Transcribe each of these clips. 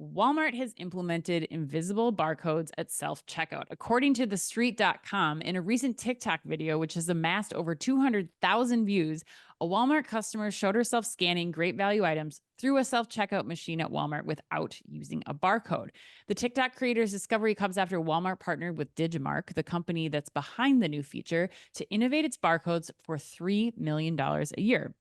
Walmart has implemented invisible barcodes at self-checkout. According to TheStreet.com, in a recent TikTok video, which has amassed over 200,000 views, a Walmart customer showed herself scanning great value items through a self-checkout machine at Walmart without using a barcode. The TikTok creator's discovery comes after Walmart partnered with Digimarc, the company that's behind the new feature, to innovate its barcodes for $3 million a year.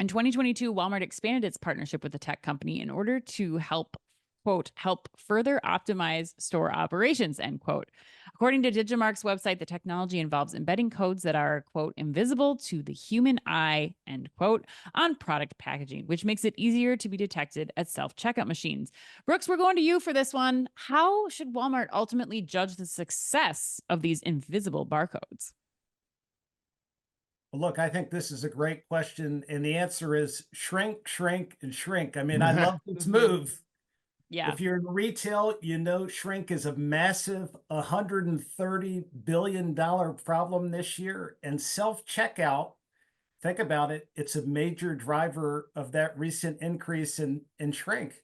In 2022, Walmart expanded its partnership with the tech company in order to help, quote, help further optimize store operations, end quote. According to Digimarc's website, the technology involves embedding codes that are, quote, invisible to the human eye, end quote, on product packaging, which makes it easier to be detected at self-checkout machines. Brooks, we're going to you for this one. How should Walmart ultimately judge the success of these invisible barcodes? Well, look, I think this is a great question. And the answer is shrink, shrink, and shrink. I mean, I love this move. Yeah. If you're in retail, you know shrink is a massive $130 billion problem this year. And self-checkout, think about it, it's a major driver of that recent increase in shrink.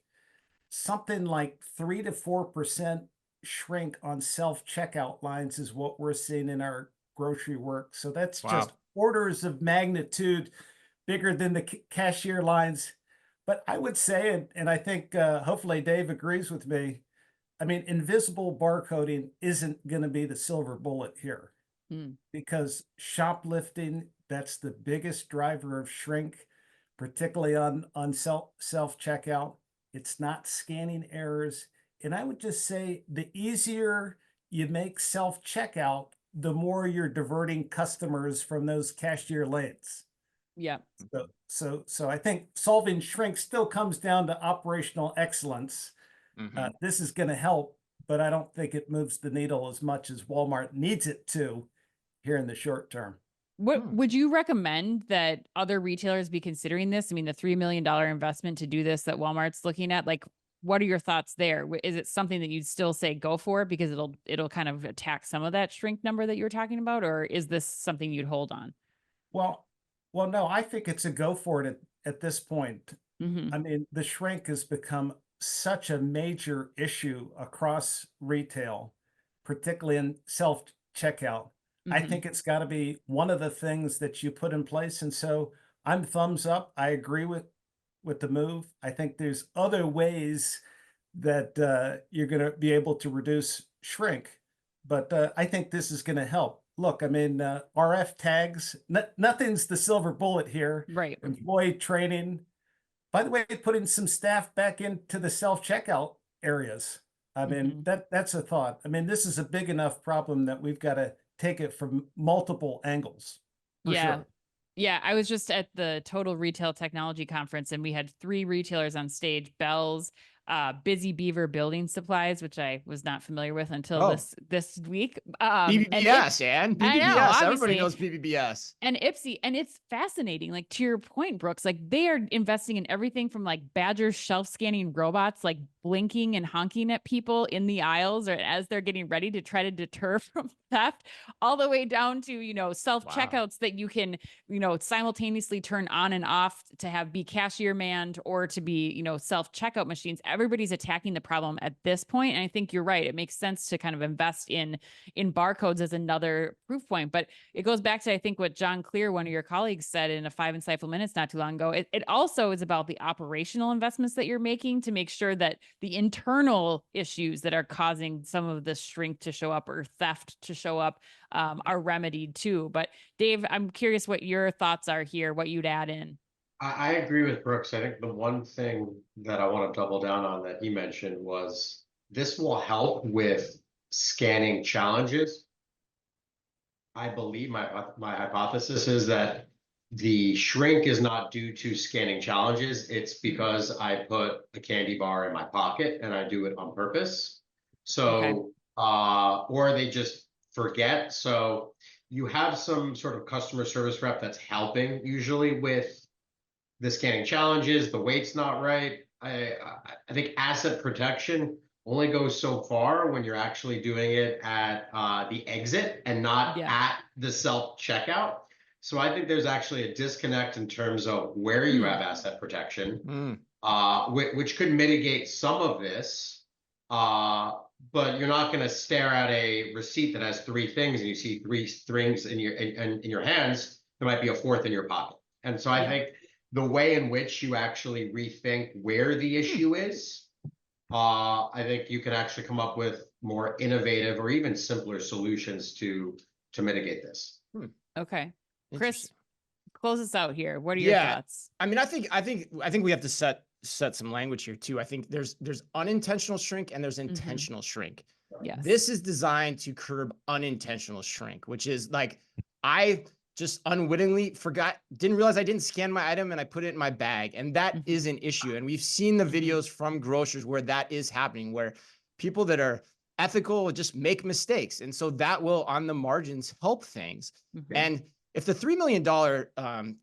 Something like 3 to 4% shrink on self-checkout lines is what we're seeing in our grocery work. So that's just orders of magnitude bigger than the cashier lines. But I would say, and I think hopefully Dave agrees with me, I mean, invisible barcoding isn't going to be the silver bullet here because shoplifting, that's the biggest driver of shrink, particularly on self-checkout. It's not scanning errors. And I would just say the easier you make self-checkout, the more you're diverting customers from those cashier lanes. Yeah. So I think solving shrink still comes down to operational excellence. This is going to help, but I don't think it moves the needle as much as Walmart needs it to here in the short term. What would you recommend that other retailers be considering this? I mean, the $3 million investment to do this that Walmart's looking at, like, what are your thoughts there? Is it something that you'd still say go for it because it'll kind of attack some of that shrink number that you were talking about, or is this something you'd hold on? Well, no, I think it's a go for it at this point. I mean, the shrink has become such a major issue across retail, particularly in self-checkout. I think it's got to be one of the things that you put in place. And so I'm thumbs up. I agree with the move. I think there's other ways that you're going to be able to reduce shrink, but I think this is going to help. Look, I mean, RF tags, nothing's the silver bullet here. Right. Employee training. By the way, putting some staff back into the self-checkout areas. I mean, that's a thought. I mean, this is a big enough problem that we've got to take it from multiple angles. For sure. Yeah, I was just at the Total Retail Technology Conference, and we had 3 retailers on stage: Bell's, Busy Beaver Building Supplies, which I was not familiar with until this week. BBBS, and BBBS. I know, Everybody knows BBBS. And Ipsy, and it's fascinating. Like, to your point, Brooks, like, they are investing in everything from like Badger shelf scanning robots, like blinking and honking at people in the aisles or as they're getting ready to try to deter from theft, all the way down to, you know, self checkouts that you can, you know, simultaneously turn on and off to have be cashier manned or to be, you know, self checkout machines. Everybody's attacking the problem at this point, and I think you're right. It makes sense to kind of invest in barcodes as another proof point. But it goes back to, I think, what John Clear, one of your colleagues, said in a 5 Insightful Minutes not too long ago. It also is about the operational investments that you're making to make sure that the internal issues that are causing some of the shrink to show up or theft to show up are remedied too. But Dave, I'm curious what your thoughts are here, what you'd add in. I agree with Brooks. I think the one thing that I want to double down on that he mentioned was this will help with scanning challenges. I believe my hypothesis is that the shrink is not due to scanning challenges. It's because I put a candy bar in my pocket and I do it on purpose. So, or they just forget. So you have some sort of customer service rep that's helping usually with the scanning challenges. The weight's not right. I think asset protection only goes so far when you're actually doing it at the exit and not at the self-checkout. So I think there's actually a disconnect in terms of where you have asset protection. which could mitigate some of this. But you're not going to stare at a receipt that has 3 things and you see 3 strings in your hands. There might be a 4th in your pocket. And so I think the way in which you actually rethink where the issue is, I think you can actually come up with more innovative or even simpler solutions to mitigate this. Okay. Chris, close us out here. What are your Yeah. thoughts? I mean, I think we have to set some language here too. I think there's unintentional shrink and there's intentional shrink. Yes. This is designed to curb unintentional shrink, which is like, I just unwittingly didn't realize I didn't scan my item and I put it in my bag. And that is an issue. And we've seen the videos from grocers where that is happening, where people that are ethical just make mistakes. And so that will, on the margins, help things. And if the $3 million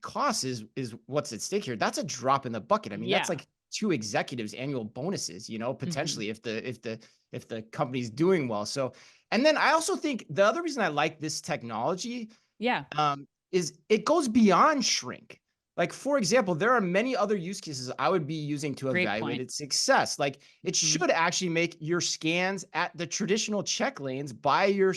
cost is what's at stake here, that's a drop in the bucket. I mean, that's like 2 executives' annual bonuses, you know, potentially if the company's doing well. So, and then I also think the other reason I like this technology, is it goes beyond shrink. Like, for example, there are many other use cases I would be using to evaluate its success. Like, it should actually make your scans at the traditional check lanes by your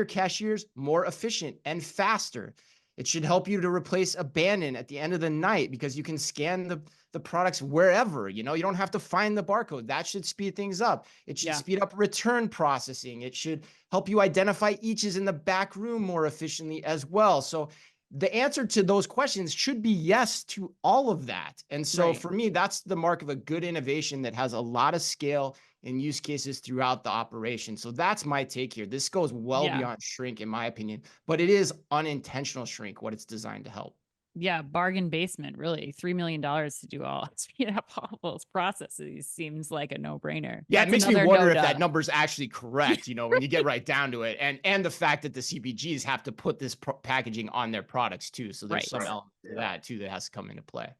cashiers more efficient and faster. It should help you to replace abandon at the end of the night because you can scan the products wherever, you know, you don't have to find the barcode. That should speed things up. It should speed up return processing. It should help you identify eaches in the back room more efficiently as well. So the answer to those questions should be yes to all of that. And so for me, that's the mark of a good innovation that has a lot of scale and use cases throughout the operation. So that's my take here. This goes well beyond shrink, in my opinion, but it is unintentional shrink, what it's designed to help. Yeah, bargain basement, really. $3 million to do all speed up all those processes seems like a no-brainer. Yeah, That's it makes me another wonder no if that duh. number's actually correct, you know, when you get right down to it. And the fact that the CPGs have to put this packaging on their products too. So there's some element to that too that has to come into play.